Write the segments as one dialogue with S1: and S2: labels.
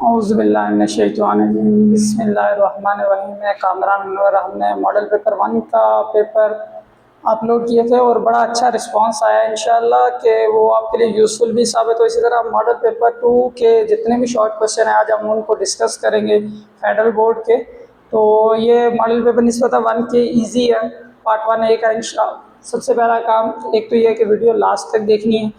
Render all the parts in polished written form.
S1: औज़ुबिल्लाहिमिनश्शैतानिर्रजीम बिस्मिल्लाहिर्रहमानिर्रहीम। मैं कामरान अनवर, हमने मॉडल पेपर 1 का पेपर अपलोड किए थे और बड़ा अच्छा रिस्पांस आया है इंशाअल्लाह कि वो आपके लिए यूज़फुल भी साबित हो। इसी तरह मॉडल पेपर 2 के जितने भी शॉर्ट क्वेश्चन हैं आज हम उनको डिस्कस करेंगे फेडरल बोर्ड के। तो ये मॉडल पेपर निस्बतन 1 के ईजी है, पार्ट 1 A का इंशाअल्लाह। सबसे पहला काम एक तो ये है कि वीडियो लास्ट तक देखनी है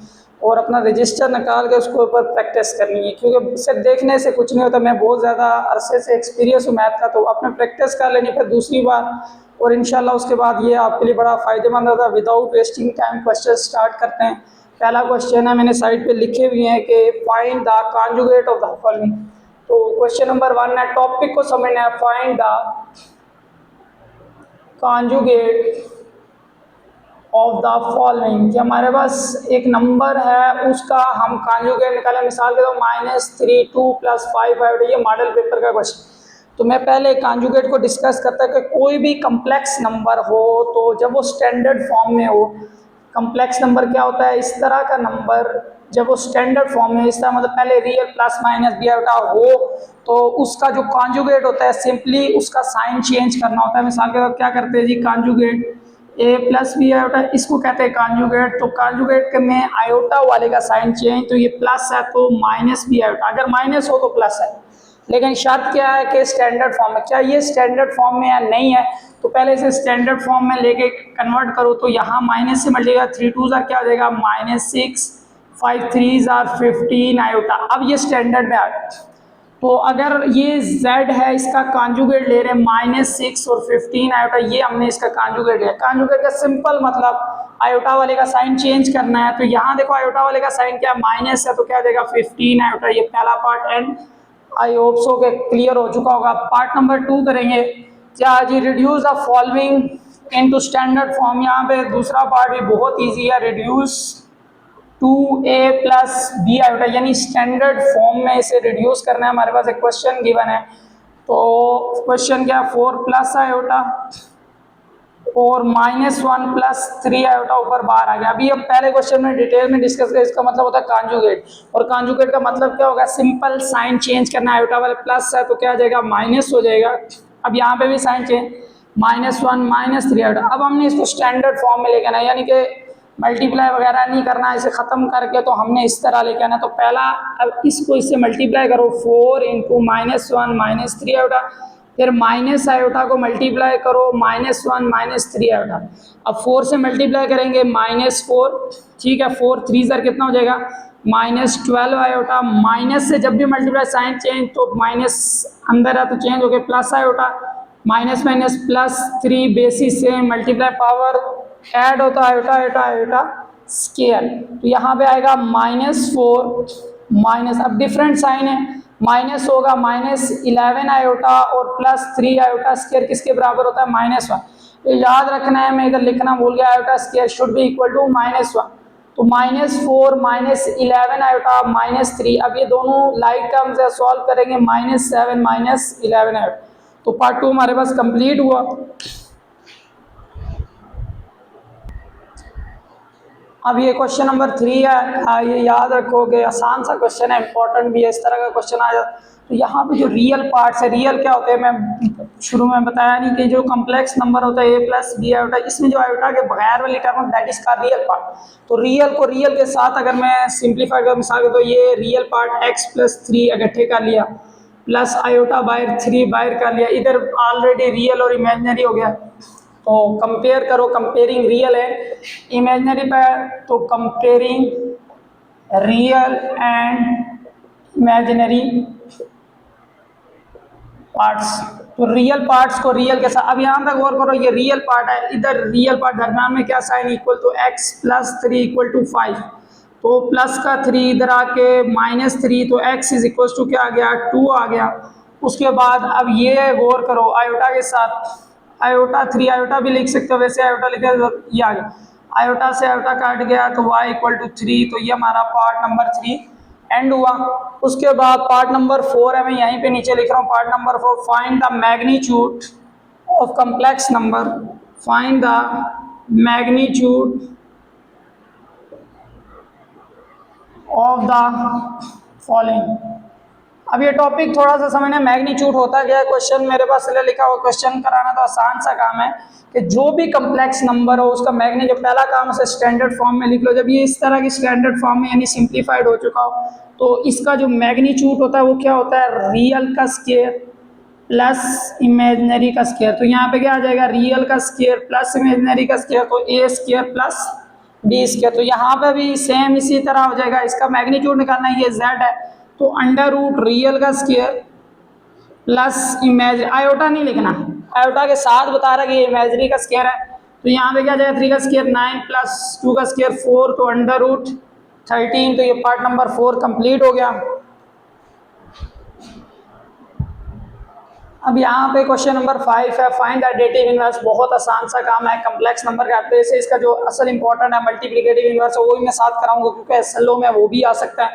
S1: और अपना रजिस्टर निकाल के उसके ऊपर प्रैक्टिस करनी है, क्योंकि सिर्फ देखने से कुछ नहीं होता। मैं बहुत ज़्यादा अरसे से एक्सपीरियंस हूँ मैथ का, तो अपने प्रैक्टिस कर लेनी फिर दूसरी बार, और इंशाल्लाह उसके बाद ये आपके लिए बड़ा फ़ायदेमंद होता है। Without wasting time question start करते हैं। पहला क्वेश्चन है, मैंने साइड पे लिखे हुए हैं कि find the conjugate of the following. तो क्वेश्चन नंबर 1 है, टॉपिक को समझना है, find the conjugate of the following. कि हमारे पास एक नंबर है, उसका हम कॉन्जुगेट निकालें। मिसाल के तौर -3 2 + 5 5। ये मॉडल पेपर का क्वेश्चन। तो मैं पहले कॉन्जुगेट को डिस्कस करता है कि कोई भी कम्प्लेक्स नंबर हो तो जब वो स्टैंडर्ड फॉर्म में हो। कम्प्लेक्स नंबर क्या होता है? इस तरह का नंबर जब वो स्टैंडर्ड फॉर्म में, इस तरह मतलब पहले रियल प्लस माइनस बी आउटा हो, तो उसका जो कॉन्जुगेट होता है सिंपली उसका साइन चेंज करना होता है। मिसाल के तौर क्या करते हैं जी, कॉन्जुगेट ए प्लस बी आयोटा, इसको कहते हैं कॉन्जुगेट। तो कॉन्जुगेट में आयोटा वाले का साइन चेंज, तो ये प्लस है तो माइनस बी आयोटा, अगर माइनस हो तो प्लस है। लेकिन शर्त क्या है कि स्टैंडर्ड फॉर्म में। क्या ये स्टैंडर्ड फॉर्म में या नहीं है? तो पहले इसे स्टैंडर्ड फॉर्म में लेके कन्वर्ट करो। तो यहाँ माइनस से मल्टीप्लाई, 3 2 क्या हो जाएगा -6, 5 3 15 आयोटा। अब ये स्टैंडर्ड में आ गया। तो अगर ये z है, इसका कॉन्जुगेट ले रहे हैं -6 और 15 आयोटा, ये हमने इसका कॉन्जुगेट लिया। कॉन्जुगेट का सिंपल मतलब आयोटा वाले का साइन चेंज करना है। तो यहाँ देखो आयोटा वाले का साइन क्या माइनस है, तो क्या देगा 15 आयोटा। ये पहला part and I hope so के क्लियर हो चुका होगा। पार्ट नंबर 2 करेंगे। क्या जी, reduce the following into standard form. यहाँ पे दूसरा पार्ट भी बहुत ईजी है, रिड्यूस 2a + b आयोटा, यानी स्टैंडर्ड फॉर्म में इसे रिड्यूस करना है। हमारे पास एक क्वेश्चन गिवन है, तो क्वेश्चन क्या, 4 + आयोटा और -1 + 3 आयोटा ऊपर बाहर आ गया। अभी हम पहले क्वेश्चन में डिटेल में डिस्कस करें। इसका मतलब होता है कॉन्जुगेट, और कॉन्जुगेट का मतलब क्या होगा? सिंपल साइन चेंज करना है। आयोटा वाले प्लस है तो क्या आ जाएगा, माइनस हो जाएगा। अब यहाँ पे भी साइन चेंज, -1 -3 आयोटा। अब हमने इसको स्टैंडर्ड फॉर्म में लेके आना है, यानी कि मल्टीप्लाई वगैरह नहीं करना है। इसे ख़त्म करके तो हमने इस तरह लेके आना। तो पहला, अब इसको इससे मल्टीप्लाई करो, 4 × -1 -3 आयोटा, फिर माइनस आयोटा को मल्टीप्लाई करो, -1 -3 आयोटा। अब 4 से मल्टीप्लाई करेंगे -4, ठीक है। 4 3 कितना हो जाएगा, -12 आयोटा। माइनस से जब भी मल्टीप्लाई साइन चेंज, तो माइनस अंदर है तो चेंज हो गया plus iota, minus minus +3 basis से मल्टीप्लाई पावर ऐड होता है आयोटा आयोटा आयोटा स्केयर। तो यहाँ पे आएगा -4 माइनस, अब डिफरेंट साइन है, माइनस होगा -11 आयोटा और +3 आयोटा स्केयर किसके बराबर होता है, -1। तो याद रखना है, मैं इधर लिखना भूल गया, iota square should be equal to -1। तो -4 -11 आयोटा -3। अब ये दोनों लाइक टर्म्स है, सॉल्व करेंगे, -7 -11 आयोटा। तो पार्ट 2 हमारे पास कंप्लीट हुआ। अब ये क्वेश्चन नंबर 3 है, ये याद रखोगे, आसान सा क्वेश्चन है, इंपॉर्टेंट भी है। इस तरह का क्वेश्चन आया तो यहाँ पे जो रियल पार्ट्स है, रियल क्या होते हैं, मैं शुरू में बताया नहीं कि जो कम्प्लेक्स नंबर होता है a + b आयोटा, इसमें जो आयोटा के बगैर वाली टर्म, दैट इज का रियल पार्ट। तो रियल को रियल के साथ अगर मैं सिंप्लीफाई कर मिसाल के, तो ये रियल पार्ट x + 3 इकट्ठे कर लिया, प्लस आयोटा बाहर 3 बाहर कर लिया, इधर ऑलरेडी रियल और इमेजिनरी हो गया। तो कंपेयर करो, कंपेयरिंग रियल है इमेजिनरी पर, तो comparing real and imaginary parts. तो रियल पार्ट्स को रियल के साथ, अब यहाँ तक गौर करो, ये रियल पार्ट है, इधर रियल पार्ट दरम्यान में क्या साइन इक्वल, तो x + 3 = 5। तो प्लस का 3 इधर आके -3, तो x = क्या आ गया, 2 आ गया। उसके बाद अब ये गौर करो, आयोटा के साथ, आयोटा 3 आयोटा भी लिख सकते हो, वैसे आयोटा लिखे तो ये आ गया, आयोटा से आयोटा काट गया तो y = 3। तो ये हमारा पार्ट नंबर 3 एंड हुआ। उसके बाद पार्ट नंबर 4 है, मैं यहीं पे नीचे लिख रहा हूँ, part number 4, find the magnitude of complex number, find the magnitude of the following. अब ये टॉपिक थोड़ा सा समझना, मैग्नीट्यूड होता क्या है, क्वेश्चन मेरे पास इसलिए लिखा हुआ, क्वेश्चन कराना तो आसान सा काम है कि जो भी कम्प्लेक्स नंबर हो उसका मैग्नीट्यूड, पहला काम उसे स्टैंडर्ड फॉर्म में लिख लो। जब ये इस तरह की स्टैंडर्ड फॉर्म में यानी सिंप्लीफाइड हो चुका हो तो इसका जो मैग्नीट्यूड होता है वो क्या होता है, रियल का स्क्वायर प्लस इमेजिनरी का स्क्वायर। तो यहाँ पे क्या आ जाएगा, रियल का स्क्वायर प्लस इमेजिनरी का स्क्वायर, तो ए स्क्वायर प्लस बी स्क्वायर। तो यहाँ पे भी सेम इसी तरह हो जाएगा, इसका मैग्नीट्यूड निकालना है, ये जेड है तो अंडर रूट रियल का स्क्वायर प्लस इमेज, आयोटा नहीं लिखना, आयोटा के साथ बता रहा है कि ये इमेजरी का स्क्वायर है। तो यहाँ पे क्या जाएगा, 3 का स्क्वायर 9 प्लस 2 का स्क्वायर 4, तो अंडर रूट 13। तो ये पार्ट नंबर 4 कंप्लीट हो गया। अब यहाँ पे क्वेश्चन नंबर 5 है, फाइंड द एडिटिव इनवर्स। बहुत आसान सा काम है, कम्प्लेक्स नंबर का बेस है, इसका जो असल इंपॉर्टेंट है मल्टीप्लिकेटिव इनवर्स है वो भी मैं साथ कराऊंगा क्योंकि एसएलओ में वो भी आ सकता है।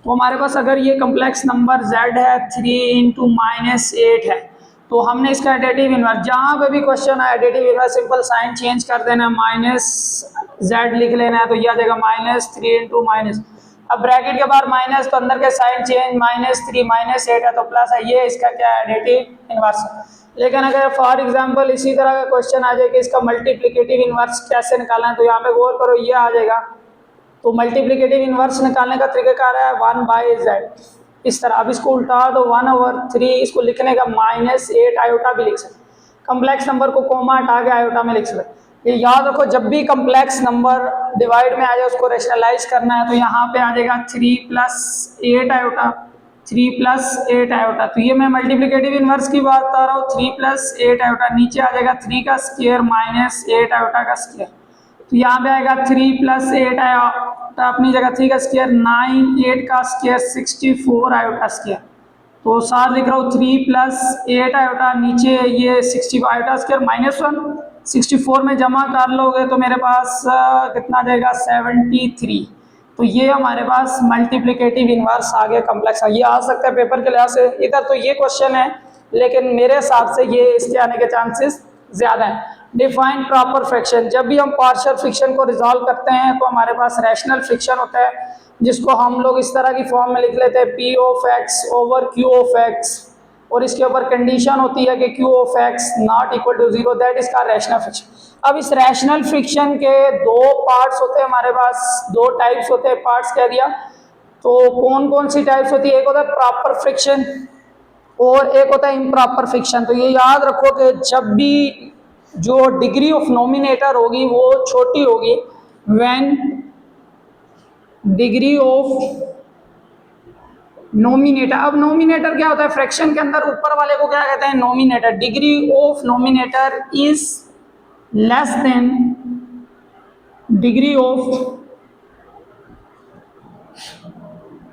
S1: तो हमारे पास अगर ये कम्प्लेक्स नंबर z है 3 × -8 है तो हमने इसका एडिटिव इनवर्स, जहाँ पे भी क्वेश्चन है additive inverse simple sign change कर देना, -z लिख लेना है तो यह आ जाएगा -3 × अब ब्रैकेट के बाहर माइनस तो अंदर के साइन चेंज, -3 -8 है तो प्लस है, ये इसका क्या है, एडिटिव इनवर्स। लेकिन अगर फॉर एग्जांपल इसी तरह का क्वेश्चन आ जाए कि इसका मल्टीप्लिकेटिव इनवर्स कैसे निकालना है तो यहाँ पे गौर करो, ये आ जाएगा। तो मल्टीप्लिकेटिव इनवर्स निकालने का तरीका है 1/z, इस तरह। अब इसको उल्टा दो 1/3, इसको लिखने का -8 आयोटा भी लिख सकते, कम्प्लेक्स नंबर को कोमा हटा के आयोटा में लिख सकते। ये याद रखो, जब भी कम्प्लेक्स नंबर डिवाइड में आ जाए उसको रेशनलाइज करना है तो यहाँ पे आ जाएगा 3 + 8 आयोटा, 3 + 8 आयोटा। तो ये मैं मल्टीप्लिकेटिव इनवर्स की बात बता रहा हूँ, 3 + 8 आयोटा, नीचे आ जाएगा 3 का स्क्वायर -8 आयोटा का स्क्वायर। तो यहाँ पे आएगा 3 + 8 आयोटा अपनी जगह, 3 का स्क्वायर 9, 8 का स्क्वायर 64 आयोटा स्क्वायर। तो साथ लिख रहा हूँ 3 + 8 आयोटा, नीचे ये 60 आयोटा स्क्वायर -1, 64 में जमा कर लोगे तो मेरे पास कितना जाएगा 73। तो ये हमारे पास मल्टीप्लिकेटिव इनवर्स आ गया कम्प्लेक्स। ये आ सकता है पेपर के लिहाज से, इधर तो ये क्वेश्चन है लेकिन मेरे हिसाब से ये इसके आने के चांसेस ज़्यादा हैं। डिफाइन प्रॉपर फ्रैक्शन, जब भी हम पार्शियल फ्रैक्शन को रिजॉल्व करते हैं तो हमारे पास रैशनल फ्रैक्शन होता है जिसको हम लोग इस तरह की फॉर्म में लिख लेते हैं P/X/Q/X, और इसके ऊपर कंडीशन होती है कि Q/X ≠ = 0, दैट इज का रैशनल फ्रिक्शन। अब इस रैशनल फ्रिक्शन के दो पार्ट्स होते हैं हमारे पास, दो टाइप्स होते हैं, पार्ट्स कह दिया। तो कौन कौन सी टाइप्स होती है, एक होता है प्रॉपर फ्रिक्शन और एक होता है इम्प्रॉपर फ्रिक्शन। तो ये याद रखो कि जब भी जो डिग्री ऑफ नोमिनेटर होगी वो छोटी होगी, व्हेन डिग्री ऑफ नोमिनेटर। अब नोमिनेटर क्या होता है, फ्रैक्शन के अंदर ऊपर वाले को क्या कहते हैं, numerator. Degree of numerator is less than degree of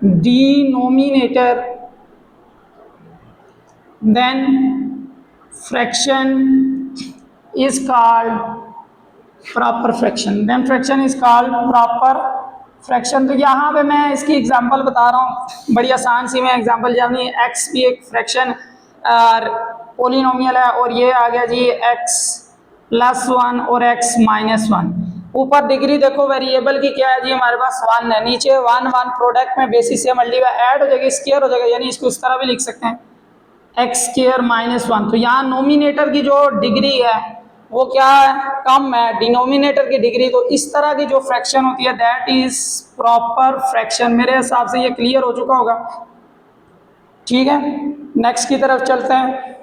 S1: denominator, then fraction is called proper fraction, then fraction is called proper fraction. तो यहाँ पे मैं इसकी एग्जांपल बता रहा हूँ, बड़ी आसान सी मैं एग्जांपल, यानी x भी एक फ्रैक्शन पोलिनोमियल है और ये आ गया जी x+1 और x-1। ऊपर डिग्री देखो वेरिएबल की क्या है जी, हमारे पास 1 है, नीचे 1 1 प्रोडक्ट में बेसिस से मल्टीप्लाई ऐड हो जाएगी, स्क्वायर हो जाएगा, यानी इसको इस तरह भी लिख सकते हैं x² - 1। तो यहाँ नोमिनेटर की जो डिग्री है वो क्या है, कम है, डिनोमिनेटर की डिग्री। तो इस तरह की जो फ्रैक्शन होती है दैट इज प्रॉपर फ्रैक्शन। मेरे हिसाब से ये क्लियर हो चुका होगा, ठीक है। नेक्स्ट की तरफ चलते हैं।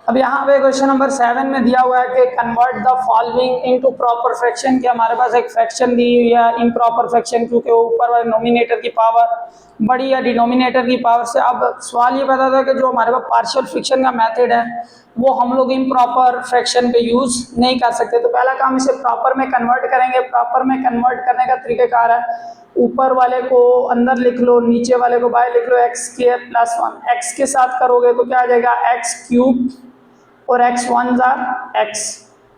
S1: अब यहाँ पे क्वेश्चन नंबर 7 में दिया हुआ है कि convert the following into proper fraction, कि हमारे पास एक फ्रैक्शन दी हुई है इम्प्रॉपर फ्रैक्शन क्योंकि ऊपर वाले नोमिनेटर की पावर बड़ी है डिनोमिनेटर की पावर से। अब सवाल ये पैदा था कि जो हमारे पास पार्शियल फ्रैक्शन का मेथड है वो हम लोग इम्प्रॉपर फ्रैक्शन पे यूज़ नहीं कर सकते। तो पहला काम इसे प्रॉपर में कन्वर्ट करेंगे। प्रॉपर में कन्वर्ट करने का तरीक़ाकार है, ऊपर वाले को अंदर लिख लो, नीचे वाले को बाहर लिख लो, x² + 1। x के साथ करोगे तो क्या आ जाएगा x³ और x1 x।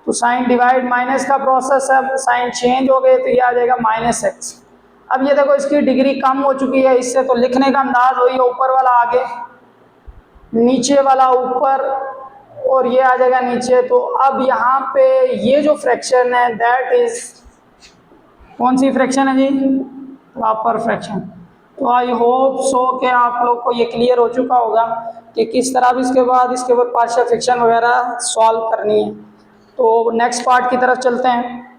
S1: तो साइन डिवाइड माइनस का प्रोसेस है, साइन चेंज हो गए तो ये आ जाएगा -x। अब ये देखो इसकी डिग्री कम हो चुकी है इससे, तो लिखने का अंदाज वही है, ऊपर वाला आगे, नीचे वाला ऊपर और ये आ जाएगा नीचे। तो अब यहाँ पे ये जो फ्रैक्शन है दैट इज कौन सी फ्रैक्शन है जी, प्रॉपर फ्रैक्शन। तो आई होप सो कि आप लोग को ये क्लियर हो चुका होगा कि किस तरह भी इसके ऊपर पार्शियल फ्रैक्शन वगैरह सॉल्व करनी है। तो नेक्स्ट पार्ट की तरफ चलते हैं।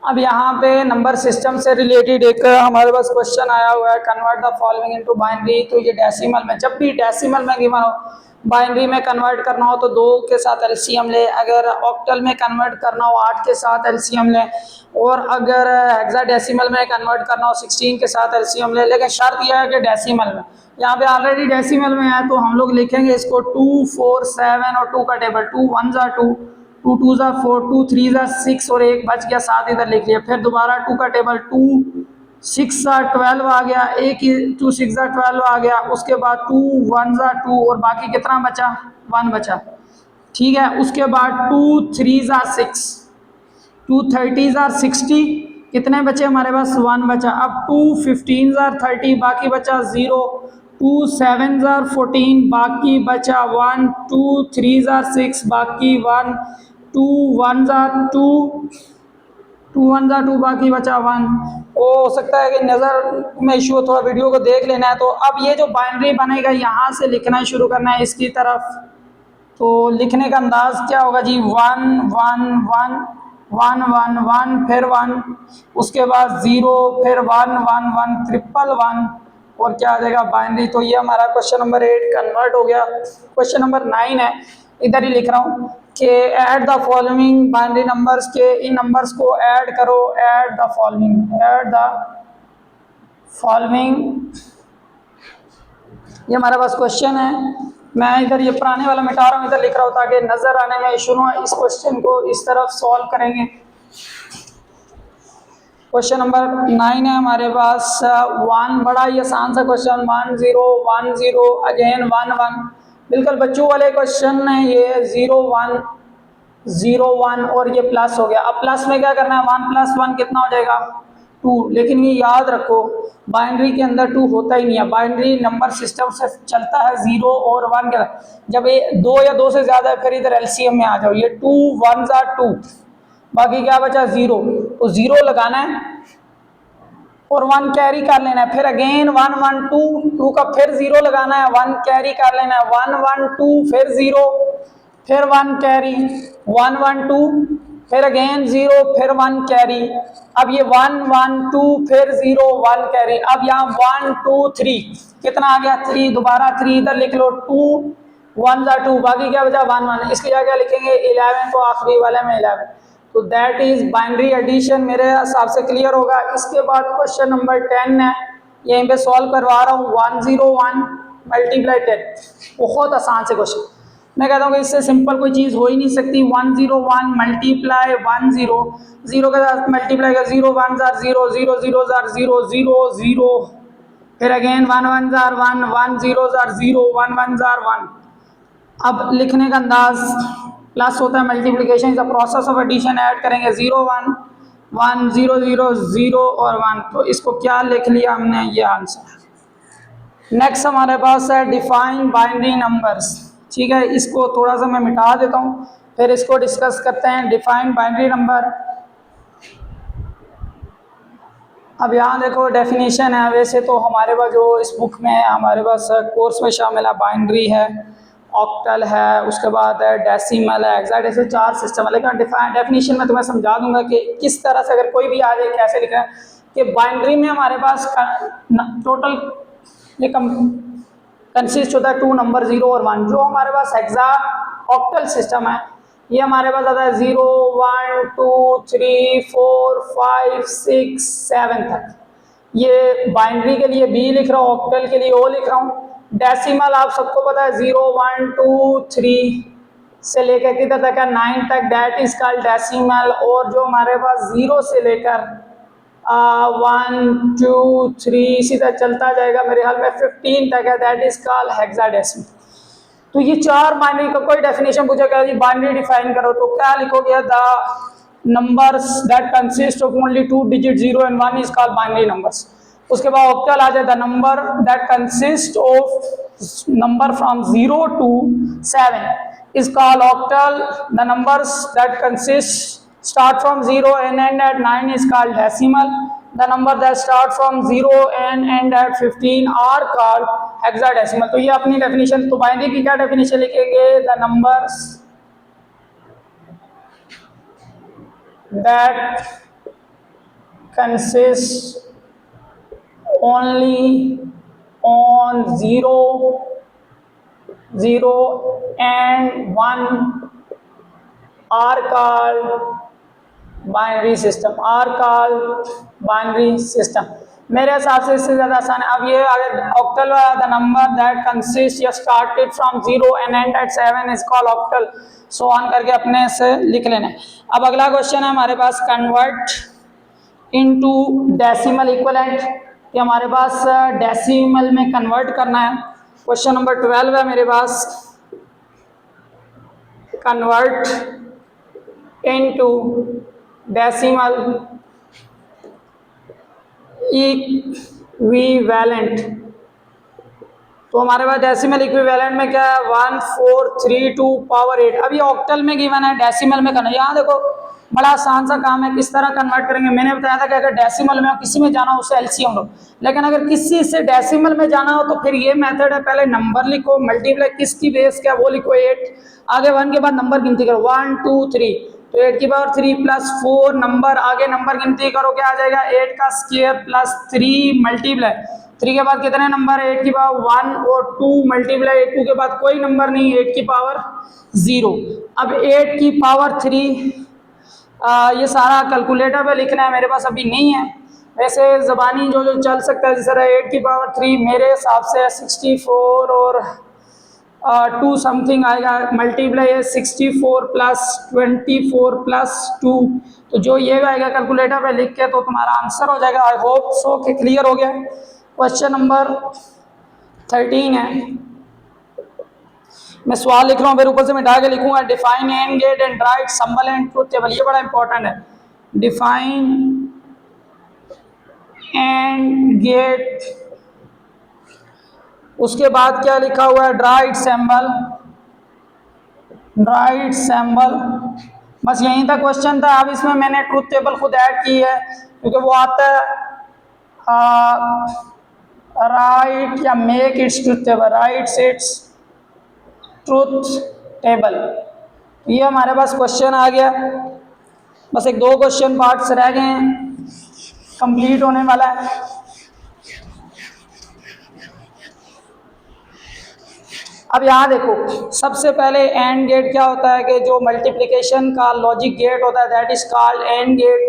S1: अब यहाँ पे नंबर सिस्टम से रिलेटेड एक हमारे पास क्वेश्चन आया हुआ है, convert the following into binary. तो ये डेसिमल में, जब भी डेसिमल में गिवन हो, बाइनरी में कन्वर्ट करना हो तो 2 के साथ एलसीएम ले, अगर ऑक्टल में कन्वर्ट करना हो 8 के साथ एलसीएम ले, और अगर हेक्साडेसिमल में कन्वर्ट करना हो 16 के साथ एलसीएम ले। लेकिन शर्त यह है कि डेसिमल में, यहाँ पे ऑलरेडी डेसिमल में है तो हम लोग लिखेंगे इसको 2, 4, 7 और 2 का टेबल, 2 1 2, 2 2 4, 2 3 6 और एक बच गया 7 इधर लिख लिया। फिर दोबारा 2 का टेबल, 2 6 12 आ गया, 2 6 12 आ गया। उसके बाद 2 1 2 और बाकी कितना बचा, 1 बचा। ठीक है, उसके बाद 2 3 6, 2 30 60, कितने बचे हमारे पास, 1 बचा। अब 2 15 30, बाकी बचा 0, 2 7 14, बाकी बचा 1, 2 3 6, बाकी 1, 2 1 2, 2 1 2, बाकी बचा 1। हो सकता है कि नज़र में इशू हो, थोड़ा वीडियो को देख लेना है। तो अब ये जो बाइनरी बनेगा यहाँ से लिखना शुरू करना है इसकी तरफ। तो लिखने का अंदाज क्या होगा जी, 1 1 1 1 1 1, फिर 1, उसके बाद 0, फिर 1 1 1 ट्रिपल 1, और क्या आ जाएगा, बाइनरी। तो ये हमारा क्वेश्चन नंबर 8 कन्वर्ट हो गया। क्वेश्चन नंबर 9 है, इधर ही लिख रहा हूँ कि add the following binary numbers, के इन नंबर्स को ऐड करो। Add the following, add the following, ये हमारे पास क्वेश्चन है। मैं इधर ये पुराने वाला मिटा रहा हूँ, इधर लिख रहा हूँ ताकि नजर आने में इशू ना। इस क्वेश्चन को इस तरफ सॉल्व करेंगे। क्वेश्चन नंबर 9 है हमारे पास 1, बड़ा ही आसान सा क्वेश्चन, 1 0 1 0 अगेन 1 1, बिल्कुल बच्चों वाले क्वेश्चन है ये। 0 1 0 1 और ये प्लस हो गया। अब प्लस में क्या करना है, 1 + 1 कितना हो जाएगा, 2। लेकिन ये याद रखो बाइनरी के अंदर 2 होता ही नहीं है, बाइनरी नंबर सिस्टम से चलता है 0 और 1 के। जब ये 2 या 2 से ज़्यादा है फिर इधर एलसीएम में आ जाओ। ये 2 1 2, बाकी क्या बचा 0, तो 0 लगाना है और 1 कैरी कर लेना है। फिर अगेन 1 1 2, 2 का फिर 0 लगाना है, 1 कैरी कर लेना है, 1 1 2, फिर 0, फिर 1 कैरी, 1 1 2, फिर अगेन 0, फिर 1 कैरी। अब ये 1 1 2, फिर 0 1 कैरी। अब यहाँ 1 2 3, कितना आ गया, 3, दोबारा 3 इधर लिख लो, 2 1 2, बाकी क्या बचा 1 1। इसकी जगह लिखेंगे 11 को आखिरी वाले में 11। तो दैट इज बाइनरी एडिशन, मेरे हिसाब से क्लियर होगा। इसके बाद क्वेश्चन नंबर 10 है, यहीं पे सॉल्व करवा रहा हूँ। 1 0 1 मल्टीप्लाई 10, बहुत आसान से क्वेश्चन। मैं कहता हूँ कि इससे सिंपल कोई चीज़ हो ही नहीं सकती। 1 0 1 मल्टीप्लाई 1 0, 0 के साथ मल्टीप्लाई कर, 0 1 0 0 0 0 0 0 0, फिर अगेन 1 1 1 1 0 0 1 1 1। अब लिखने का अंदाज, प्लस होता है multiplication, is the process of addition. Add करेंगे 0 1 1 0 0 0 और 1, तो इसको क्या लिख लिया हमने, ये आंसर। नेक्स्ट हमारे पास है डिफाइन बाइनरी नंबर्स। ठीक है, इसको थोड़ा सा मैं मिटा देता हूँ, फिर इसको डिस्कस करते हैं। डिफाइन बाइनरी नंबर, अब यहाँ देखो डेफिनेशन है। वैसे तो हमारे पास जो इस बुक में हमारे पास कोर्स में शामिल है, बाइनरी है, ऑक्टल है, उसके बाद है डेसिमल है, हेक्साडेसिमल, 4 सिस्टम है। लेकिन डेफिनेशन में तुम्हें समझा दूंगा कि किस तरह से अगर कोई भी आ जाए कैसे लिखना है। कि बाइनरी में हमारे पास टोटल ये कंसिस्ट होता है 2 नंबर 0 और 1। जो हमारे पास हेक्सा ऑक्टल सिस्टम है, ये हमारे पास आता है 0 1 2 3 4 5 6 7 तक। ये बाइनरी के लिए बी लिख रहा हूँ, ऑक्टल के लिए ओ लिख रहा हूँ। डेसिमल आप सबको पता है 0 1 2 3 से लेकर किधर तक है, 9 तक, डेट इज कॉल्ड डेसिमल। और जो हमारे पास 0 से लेकर 1 2 3 सीधा चलता जाएगा, मेरे ख्याल में 15 तक है, दैट इज कॉल्ड हेक्साडेसिमल। तो ये 4 बाइनरी का कोई डेफिनेशन पूछेगा जी बाइनरी डिफाइन करो, तो क्या लिखोगे, the numbers that consist of only 2 digit 0 and 1 is called binary numbers. उसके बाद ऑक्टल आ जाए, the number that consist of number from 0 to 7 is called octal. The numbers that consist start from 0 and end at 9 is called decimal. The number that start from 0 and end at 15 are called hexadecimal. तो ये अपनी definition, तो binary की क्या definition लिखेंगे? The numbers that consist only on 0, 0 and 1 are called binary system, are called binary system. मेरे हिसाब से इससे ज़्यादा आसान है। अब ये अगर octal the number that consist या started from 0 and end at 7 is called octal, so on करके अपने से लिख लेना है। अब अगला क्वेश्चन है हमारे पास कन्वर्ट इनटू डेसिमल इक्विवेलेंट, कि हमारे पास डेसिमल में कन्वर्ट करना है। क्वेश्चन नंबर 12 है मेरे पास, कन्वर्ट इनटू डेसिमल इक्विवेलेंट। तो हमारे पास डेसिमल इक्विवेलेंट में क्या है? 1432 पावर 8। अब ये ऑक्टल में गिवन है, डेसिमल में करना है। यहाँ देखो बड़ा आसान सा काम है, किस तरह कन्वर्ट करेंगे। मैंने बताया था कि अगर डेसिमल में किसी में जाना हो उससे एलसीएम लो, लेकिन अगर किसी से डेसिमल में जाना हो तो फिर ये मेथड है, पहले नंबर लिखो, मल्टीप्लाई किसकी बेस क्या वो लिखो 8, आगे 1 के बाद नंबर गिनती करो 1 2 3, तो 8 की पावर 3 प्लस 4 नंबर, आगे नंबर गिनती करो क्या आ जाएगा? 8 का स्क्वायर प्लस 3 मल्टीप्लाई 3 के बाद कितने नंबर? 8 की पावर 1 और 2 मल्टीप्लाई 2 के बाद कोई नंबर नहीं, 8 की पावर 0। अब 8 की पावर 3 ये सारा कैलकुलेटर पे लिखना है, मेरे पास अभी नहीं है। वैसे ज़बानी जो जो चल सकता है, जिस तरह 8 की पावर 3 मेरे हिसाब से 64 और 2 समथिंग आएगा, मल्टीप्लाई है 64 प्लस 24 प्लस 2, तो जो ये आएगा कैलकुलेटर पे लिख के तो तुम्हारा आंसर हो जाएगा। आई होप सो कि क्लियर हो गया। क्वेश्चन नंबर 13 है, मैं सवाल लिख रहा हूँ फिर ऊपर से मिटा के लिखूंगा। Define and gate and write symbol and truth table, ये बड़ा इंपॉर्टेंट है। डिफाइन एंड गेट, उसके बाद क्या लिखा हुआ है? राइट सिंबल, राइट सिंबल, बस यहीं तक क्वेश्चन था। अब इसमें मैंने ट्रुथ टेबल खुद ऐड की है, क्योंकि वो आता है राइट या make it's truth table, right it's truth table. ये हमारे पास क्वेश्चन आ गया, बस एक 2 क्वेश्चन पार्ट्स रह गए हैं, कंप्लीट होने वाला है। अब यहाँ देखो, सबसे पहले एंड गेट क्या होता है कि जो मल्टीप्लिकेशन का लॉजिक गेट होता है that is called and gate.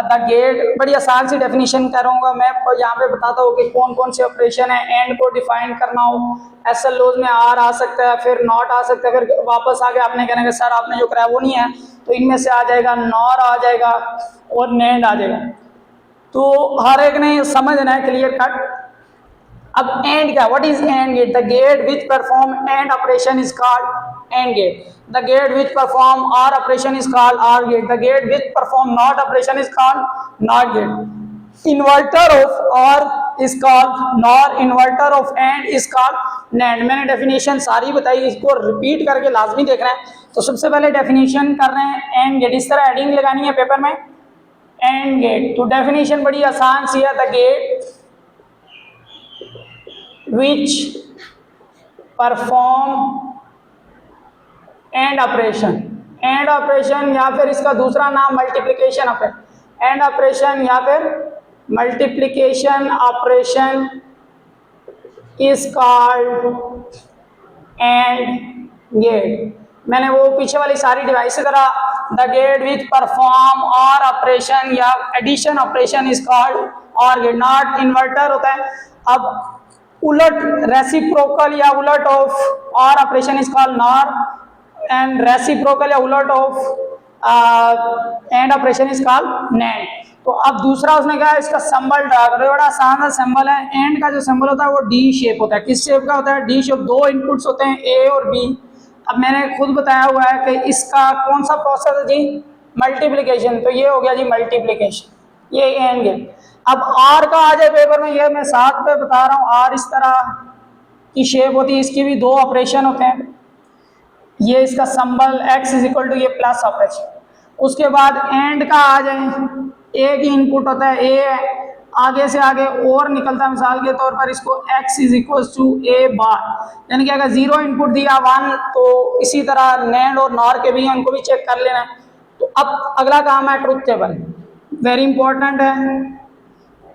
S1: The gate, बड़ी आसान सी डेफिनेशन करूँगा मैं, यहाँ पे बताता हूँ कि कौन कौन से ऑपरेशन है। एंड को डिफाइन करना हो, एसएल लॉज में आर आ सकता है, फिर नॉट आ सकता है, फिर वापस आके आपने कहना कि सर आपने जो कराया वो नहीं है, तो इनमें से आ जाएगा नॉर आ जाएगा और नेंड आ जाएगा। तो हर एक ने समझना है क्लियर कट। अब एंड क्या? What is and gate? The gate which perform and operation is called and gate. The gate which perform or operation is called or gate. The gate which perform not operation is called not gate. Inverter of or is called nor, inverter of and is called nand. मैंने definition सारी बताई, इसको repeat करके लाजमी देखना है। तो सबसे पहले डेफिनेशन कर रहे हैं एंड गेट, इस तरह एडिंग लगानी है पेपर में, एंड गेट। तो डेफिनेशन बड़ी आसान सी है, the gate which perform and operation, and operation या फिर इसका दूसरा नाम मल्टीप्लिकेशन ऑपरेशन, एंड ऑपरेशन या फिर multiplication operation is called and gate. मैंने वो पीछे वाली सारी डिवाइस से करा, the gate which perform or operation या addition operation is called or gate. Not inverter होता है। अब उलट रेसिप्रोकल या उलट of or operation is called nor, and reciprocal या उलट of and operation is called nand. तो अब दूसरा उसने कहा इसका सिंबल ड्रा करो, बड़ा आसान सा सिंबल है। एंड का जो सिंबल होता है वो डी शेप होता है। किस शेप का होता है? D shape. 2 इनपुट्स होते हैं ए और बी। अब मैंने खुद बताया हुआ है कि इसका कौन सा प्रोसेस है जी? मल्टीप्लिकेशन। तो ये हो गया जी मल्टीप्लिकेशन, ये एंड गेट। अब आर का आ जाए पेपर में, ये मैं साथ पे बता रहा हूँ। आर इस तरह की शेप होती है, इसकी भी 2 ऑपरेशन होते हैं। ये इसका symbol x is equal to ये प्लस ऑपरेशन। उसके बाद एंड का आ जाए, ए की इनपुट होता है, ए आगे से आगे और निकलता है, मिसाल के तौर पर इसको x इज इक्वल टू ए बार, यानी कि अगर 0 इनपुट दिया 1, तो इसी तरह नैंड और नॉर के भी हैं, उनको भी चेक कर लेना है। तो अब अगला काम है ट्रुथ टेबल, वेरी इंपॉर्टेंट है।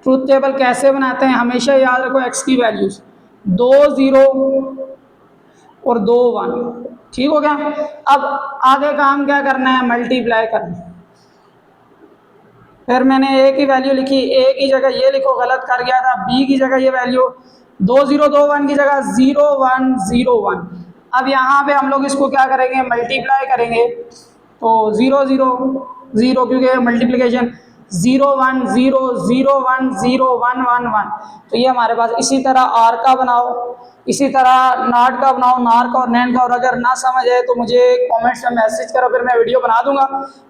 S1: ट्रुथ टेबल कैसे बनाते हैं, हमेशा याद रखो x की वैल्यूज 2 0 और 2 1, ठीक हो गया। अब आगे काम क्या करना है, मल्टीप्लाई करना है। फिर मैंने ए की वैल्यू लिखी, ए की जगह ये लिखो, गलत कर गया था, बी की जगह ये वैल्यू 2 0 2 1 की जगह 0 1 0 1। अब यहाँ पे हम लोग इसको क्या करेंगे, मल्टीप्लाई करेंगे, तो 0 0 0 क्योंकि मल्टीप्लिकेशन 0 1 0 0 1 0 1 1 1, तो ये हमारे पास। इसी तरह आर का बनाओ, इसी तरह नॉट का बनाओ, नॉर का और नैंड का, और अगर ना समझ आए तो मुझे कमेंट्स में मैसेज करो, फिर मैं वीडियो बना दूंगा।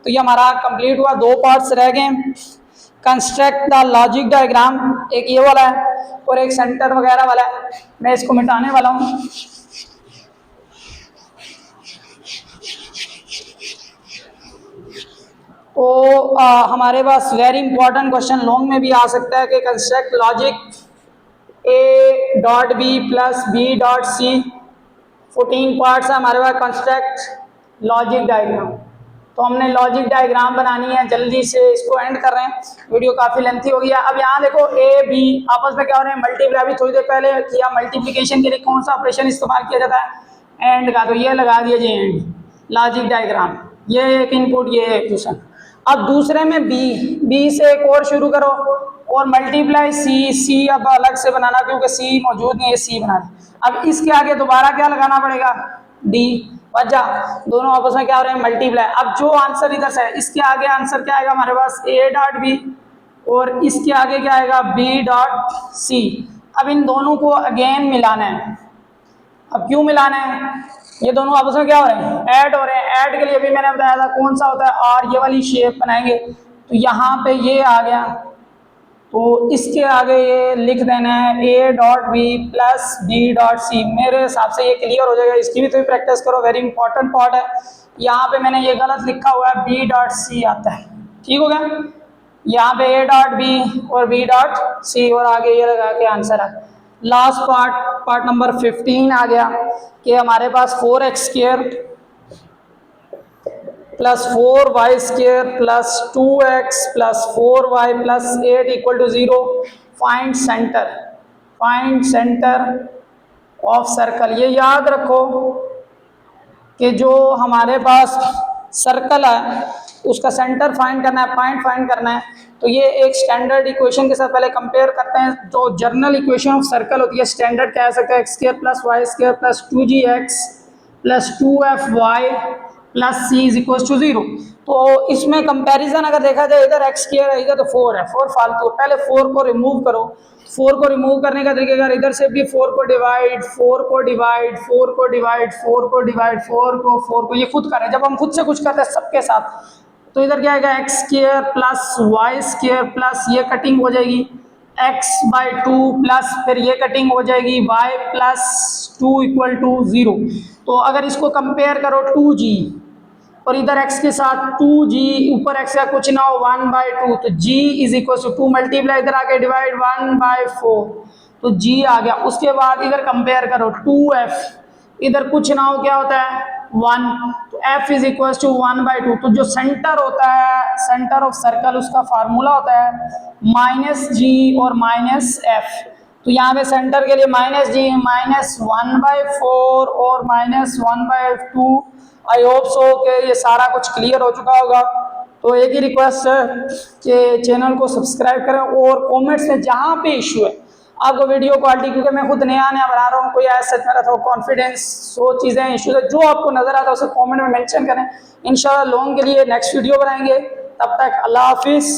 S1: तो ये हमारा कंप्लीट हुआ, 2 पार्ट्स रह गए। कंस्ट्रक्ट द लॉजिक डायग्राम, एक ये वाला है और एक सेंटर वगैरह वाला है, मैं इसको मिटाने वाला हूँ। तो हमारे पास वेरी इंपॉर्टेंट क्वेश्चन लॉन्ग में भी आ सकता है कि construct logic A dot B plus B dot C, 14 parts है हमारे पास। कंस्ट्रक्ट लॉजिक डायग्राम, तो हमने लॉजिक डायग्राम बनानी है, जल्दी से इसको एंड कर रहे हैं, वीडियो काफ़ी लेंथी हो गया। अब यहाँ देखो ए बी आपस में क्या हो रहे हैं, मल्टीप्लाई। अभी थोड़ी देर पहले किया, मल्टीप्लिकेशन के लिए कौन सा ऑपरेशन इस्तेमाल किया जाता है, एंड का, तो ये लगा दीजिए एंड, लॉजिक डायग्राम, ये एक इनपुट, ये एक क्वेश्चन। अब दूसरे में बी से एक और शुरू करो, और मल्टीप्लाई सी अब अलग से बनाना क्योंकि सी मौजूद नहीं है, सी बना दे। अब इसके आगे दोबारा क्या लगाना पड़ेगा, डी, वजह दोनों आपस में क्या हो रहे हैं, मल्टीप्लाई। अब जो आंसर इधर से है, इसके आगे आंसर क्या आएगा हमारे पास, ए डॉट बी, और इसके आगे क्या आएगा, बी डॉट सी। अब इन दोनों को अगेन मिलाना है। अब क्यों मिलाना है, ये दोनों आपस में क्या हो रहे हैं, ऐड हो रहे हैं। ऐड के लिए भी मैंने बताया था कौन सा होता है, और ये वाली शेप बनाएंगे, तो यहाँ पे ये आ गया, तो इसके आगे ये लिख देना है A dot B plus B dot C. मेरे हिसाब से ये क्लियर हो जाएगा, इसकी भी तो प्रैक्टिस करो, वेरी इंपॉर्टेंट पार्ट है। यहाँ पे मैंने ये गलत लिखा हुआ है, बी डॉट सी आता है, ठीक हो गया। यहाँ पे ए डॉट बी और बी डॉट सी, और आगे ये लगा के आंसर है। लास्ट पार्ट नंबर 15 आ गया कि हमारे पास 4x square plus 4y square plus 2x plus 4y plus 8 equal to 0। Find centre of circle. ये याद रखो कि जो हमारे पास सर्कल है उसका सेंटर फाइंड करना है, पॉइंट फाइंड करना है। तो ये एक स्टैंडर्ड इक्वेशन के साथ पहले कंपेयर करते हैं। जो जर्नल इक्वेशन ऑफ सर्कल होती है, स्टैंडर्ड क्या आ सकता है, x square plus y square plus 2gx plus 2fy plus c is equal to 0। तो इसमें कंपैरिजन अगर देखा जाए, इधर एक्स स्क्वायर है, इधर तो 4 है, 4 फालतू, पहले 4 को रिमूव करो। 4 को रिमूव करने का तरीका, अगर इधर से भी 4 को डिवाइड 4 को डिवाइड 4 को डिवाइड 4 को डिवाइड 4 को ये खुद करें, जब हम खुद से कुछ करते हैं सबके साथ, तो इधर क्या आएगा, x square plus y square plus ये कटिंग हो जाएगी x/2 प्लस फिर ये कटिंग हो जाएगी y+2 इक्वल टू 0। तो अगर इसको कंपेयर करो 2g और इधर x के साथ 2g, ऊपर x का कुछ ना हो 1/2, तो g is equal to 2 multiply इधर आके डिवाइड 1/4, तो g आ गया। उसके बाद इधर कंपेयर करो 2f, इधर कुछ ना हो क्या होता है 1, तो f इज इक्वल टू 1/2। तो जो सेंटर होता है, सेंटर ऑफ सर्कल, उसका फार्मूला होता है -g और -f। तो यहाँ पे सेंटर के लिए -g -1/4 और -1/2। आई होप सो कि ये सारा कुछ क्लियर हो चुका होगा। तो एक ही रिक्वेस्ट है कि चैनल को सब्सक्राइब करें, और कमेंट्स में जहाँ पे इशू है आपको वीडियो क्वालिटी, क्योंकि मैं खुद नया बना रहा हूँ, कोई ऐसा मेरा थोड़ा कॉन्फिडेंस, सो चीज़ें इशू है, जो आपको नज़र आता है उसे कमेंट में मेंशन करें। इंशाल्लाह लॉन्ग के लिए नेक्स्ट वीडियो बनाएंगे। तब तक अल्लाह हाफिज़।